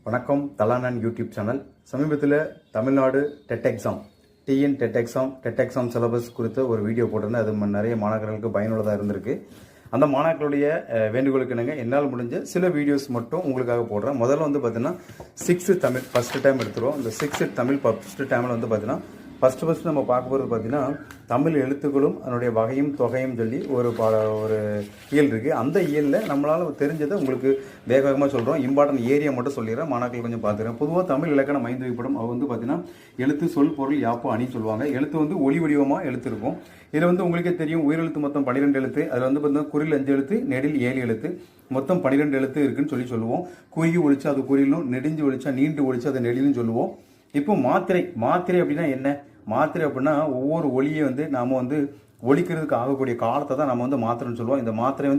வணக்கம். தலானன் YouTube channel. சமீபத்தில் Tamil Nadu TET exam dead exam syllabus குறித்த ஒரு வீடியோ போட்டிருந்தேன். அது நிறைய மாணவர்களுக்கு பயனுள்ளதாக இருந்திருக்கு. அந்த மாணவர்களுடைய வேண்டுகோளுக்கு என்னால் முடிஞ்ச சில வீடியோஸ் மட்டும் உங்களுக்காக போடுறேன். முதல்ல பார்த்தீங்கன்னா 6th தமிழ் ஃபஸ்ட்டு டைம் எடுத்துருவோம். இந்த 6th தமிழ் ஃபஸ்ட்டு டைமில் பார்த்தீங்கன்னா ஃபஸ்ட்டு நம்ம பார்க்க போகிறது பார்த்தீங்கன்னா தமிழ் எழுத்துக்களும் அதனுடைய வகையும் தொகையும் சொல்லி ஒரு இயல் இருக்குது. அந்த இயலில் நம்மளால் தெரிஞ்சதை உங்களுக்கு வேகமாக சொல்கிறோம். இம்பார்ட்டன்ட் ஏரியா மட்டும் சொல்லிடுறேன், மாணாக்கள் கொஞ்சம் பார்த்துக்கிறேன். பொதுவாக தமிழ் இலக்கணம் 5 வகைப்படும். அது பார்த்தீங்கன்னா எழுத்து, சொல், பொருள், யாப்பு, அணி சொல்லுவாங்க. எழுத்து ஒளி வடிவமாக எழுத்து இருக்கும். இதில் உங்களுக்கே தெரியும், உயிரெழுத்து மொத்தம் 12 எழுத்து. அதில் பார்த்தீங்கன்னா குறில் 5 எழுத்து, நெடில் 7 எழுத்து, மொத்தம் 12 எழுத்து இருக்குன்னு சொல்லுவோம். குறுகி ஒழிச்சா அது குறிலும், நெடிஞ்சு ஒழிச்சா நீண்டு ஒழிச்சா அது நெடிலும் சொல்லுவோம். இப்போ மாத்திரை அப்படின்னா என்ன? மாத்திரை அப்படின்னா ஒவ்வொரு ஒளியை நாம் ஒழிக்கிறதுக்கு ஆகக்கூடிய காலத்தை தான் நம்ம மாத்திரைன்னு சொல்லுவோம். இந்த மாத்திரை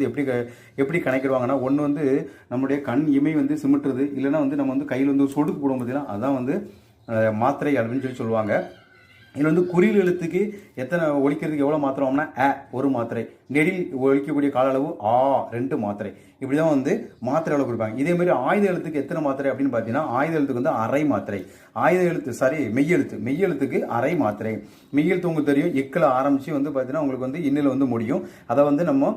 எப்படி கணக்கிடுவாங்கன்னா, ஒன்று நம்முடைய கண் இமை சிமிட்டுறது, இல்லைன்னா நம்ம கையில் சொடுக்கு போடும் பார்த்தீங்கன்னா அதான் மாத்திரை அப்படின்னு சொல்லுவாங்க. இதில் குறில் எழுத்துக்கு எத்தனை ஒழிக்கிறதுக்கு எவ்வளோ மாத்திரம்னா ஒரு மாத்திரை, நெடில் ஒழிக்கக்கூடிய கால அளவு 2 மாத்திரை. இப்படி தான் மாத்திரை அளவு கொடுப்பாங்க. இதே மாதிரி ஆயுத எழுத்துக்கு எத்தனை மாத்திரை அப்படின்னு பார்த்தீங்கன்னா, ஆயுத எழுத்துக்கு அரை மாத்திரை. மெய்யெழுத்துக்கு அரை மாத்திரை. மெய்யெழுத்து உங்களுக்கு தெரியும், எக்கில் ஆரம்பிச்சு பார்த்தீங்கன்னா உங்களுக்கு இன்னில் முடியும். அதை நம்ம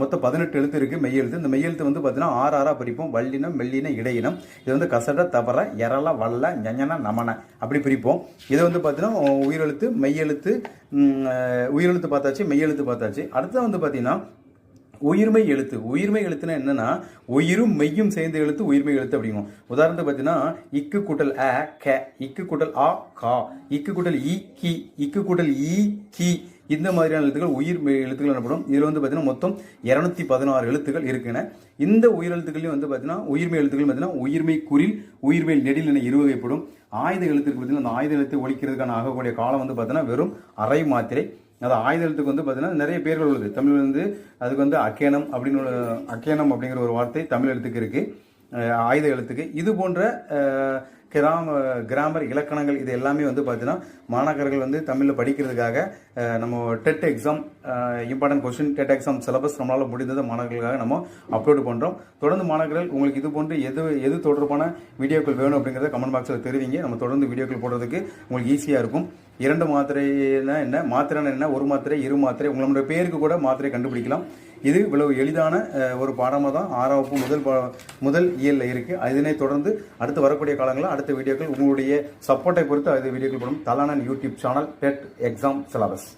மொத்தம் 18 எழுத்து இருக்குது மெய்யெழுத்து. இந்த மெய்யெழுத்து பார்த்தீங்கன்னா 6 பிரிப்போம். வல்லினம், மெல்லின, இடையினம். இது கசட, தவற, எரள, வல்ல, ஞஞன, நமன அப்படி பிரிப்போம். இதை பார்த்தீங்கன்னா உயிரெழுத்து, மெய்யெழுத்து, உயிரெழுத்து பார்த்தாச்சு, மெய்யெழுத்து பார்த்தாச்சு. அடுத்தது பார்த்தீங்கன்னா உயிர்மை எழுத்துனா என்னன்னா, உயிரும் மெய்யும் சேர்ந்த எழுத்து உயிர்மை எழுத்து அப்படிங்கும். உதாரணத்துக்கு பார்த்தீங்கன்னா இக்கு கூட்டல் அ க, இக்கு கூட்டல் ஆ கா, இக்கு கூட்டல் ஈ கி, இக்கு கூட்டல் ஈ கி, இந்த மாதிரியான எழுத்துக்கள் உயிர் எழுத்துக்கள் எனப்படும். இதில் பார்த்தீங்கன்னா மொத்தம் 216 எழுத்துக்கள் இருக்குன்னு. இந்த உயிரெழுத்துக்களையும் பார்த்தீங்கன்னா உயிர்மை எழுத்துக்கள் பார்த்தீங்கன்னா உயிர்மை குறில், உயிர்மை நெடில் என இருவகைப்படும். ஆயுத எழுத்துக்கு பார்த்தீங்கன்னா அந்த ஆயுத எழுத்து ஒழிக்கிறதுக்கான ஆகக்கூடிய காலம் பார்த்தீங்கன்னா வெறும் அரை மாத்திரை. அது ஆயுத எழுத்துக்கு பார்த்தீங்கன்னா நிறைய பேர்கள் உள்ளது. தமிழ் அதுக்கு அக்கேனம் அப்படிங்கிற ஒரு வார்த்தை தமிழ் எழுத்துக்கு இருக்கு, ஆயுத எழுத்துக்கு. இது போன்ற கிராமர் இலக்கணங்கள் இது எல்லாமே பார்த்தீங்கன்னா மாணாக்கர்கள் தமிழில் படிக்கிறதுக்காக நம்ம TET exam important question, dead exam syllabus நம்மளால் முடிந்ததை மாணவர்களுக்காக நம்ம அப்லோடு பண்ணுறோம். தொடர்ந்து மாணவர்கள் உங்களுக்கு இது போன்று எது தொடர்பான வீடியோக்கள் வேணும் அப்படிங்கிறத கமெண்ட் பாக்ஸில் தெரிவிங்க. நம்ம தொடர்ந்து வீடியோக்கள் போடுறதுக்கு உங்களுக்கு ஈஸியாக இருக்கும். 2 மாத்திரைனா என்ன, மாத்திரைனா என்ன, ஒரு மாத்திரை, 2 மாத்திரை, உங்களுடைய பேருக்கு கூட மாத்திரை கண்டுபிடிக்கலாம். இது இவ்வளவு எளிதான ஒரு பாடமாக தான் 6ஆம் வகுப்பு முதல் இயலில் இருக்குது. இதனை தொடர்ந்து அடுத்து வரக்கூடிய காலங்களில் அடுத்த வீடியோக்கள் உங்களுடைய சப்போர்ட்டை பொறுத்து அது வீடியோக்கள் போடும். தலானன் YouTube channel TET exam syllabus.